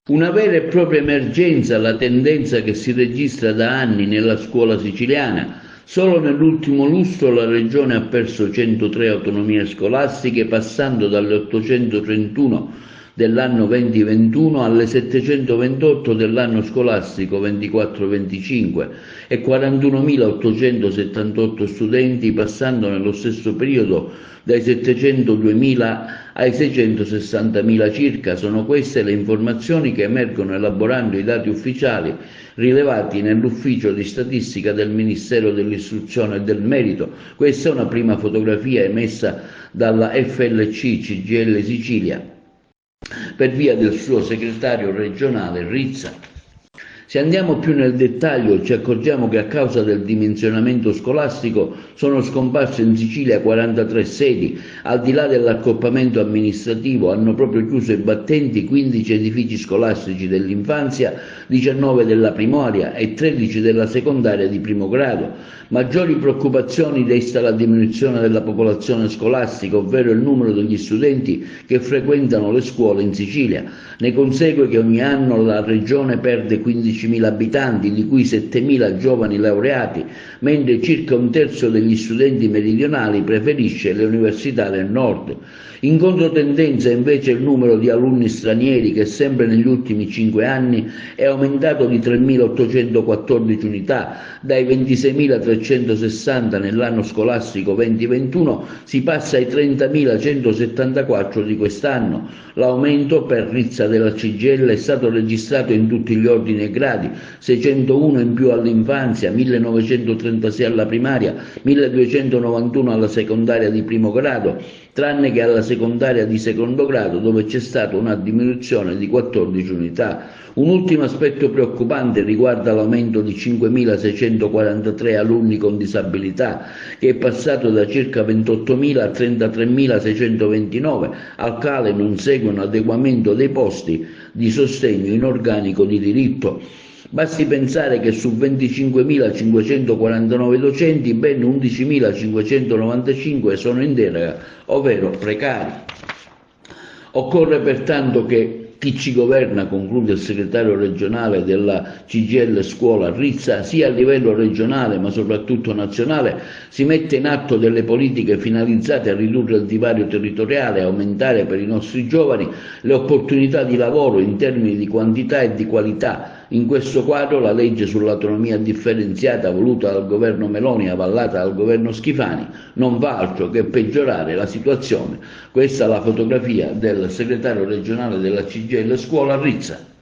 Una vera e propria emergenza la tendenza che si registra da anni nella scuola siciliana. Solo nell'ultimo lustro la Regione ha perso 103 autonomie scolastiche, passando dalle 831 dell'anno 2021 alle 728 dell'anno scolastico 24-25 e 41.878 studenti, passando nello stesso periodo dai 702.000 ai 660.000 circa. Sono queste le informazioni che emergono elaborando i dati ufficiali rilevati nell'ufficio di statistica del Ministero dell'Istruzione e del Merito. Questa è una prima fotografia emessa dalla FLC CGIL Sicilia per via del suo segretario regionale Rizza. Se andiamo più nel dettaglio ci accorgiamo che a causa del dimensionamento scolastico sono scomparse in Sicilia 43 sedi. Al di là dell'accorpamento amministrativo hanno proprio chiuso i battenti 15 edifici scolastici dell'infanzia, 19 della primaria e 13 della secondaria di primo grado. Maggiori preoccupazioni desta la diminuzione della popolazione scolastica, ovvero il numero degli studenti che frequentano le scuole in Sicilia. Ne consegue che ogni anno la regione perde 15.000 abitanti, di cui 7.000 giovani laureati, mentre circa un terzo degli studenti meridionali preferisce le università del nord. In controtendenza invece il numero di alunni stranieri, che sempre negli ultimi 5 anni è aumentato di 3.814 unità, dai 26.360 nell'anno scolastico 2021 si passa ai 30.174 di quest'anno. L'aumento per Rizza della CGIL è stato registrato in tutti gli ordini e gradi: 601 in più all'infanzia, 1936 alla primaria, 1291 alla secondaria di primo grado, tranne che alla secondaria di secondo grado, dove c'è stata una diminuzione di 14 unità. Un ultimo aspetto preoccupante riguarda l'aumento di 5.643 alunni con disabilità, che è passato da circa 28.000 a 33.629, al quale non segue un adeguamento dei posti di sostegno in organico di diritto. Basti pensare che su 25.549 docenti ben 11.595 sono in deroga, ovvero precari. Occorre pertanto che chi ci governa, conclude il segretario regionale della CGIL Scuola Rizza, sia a livello regionale ma soprattutto nazionale, si mette in atto delle politiche finalizzate a ridurre il divario territoriale e aumentare per i nostri giovani le opportunità di lavoro in termini di quantità e di qualità. In questo quadro la legge sull'autonomia differenziata voluta dal governo Meloni e avallata dal governo Schifani non fa altro che peggiorare la situazione. Questa è la fotografia del segretario regionale della CGIL Scuola Rizza.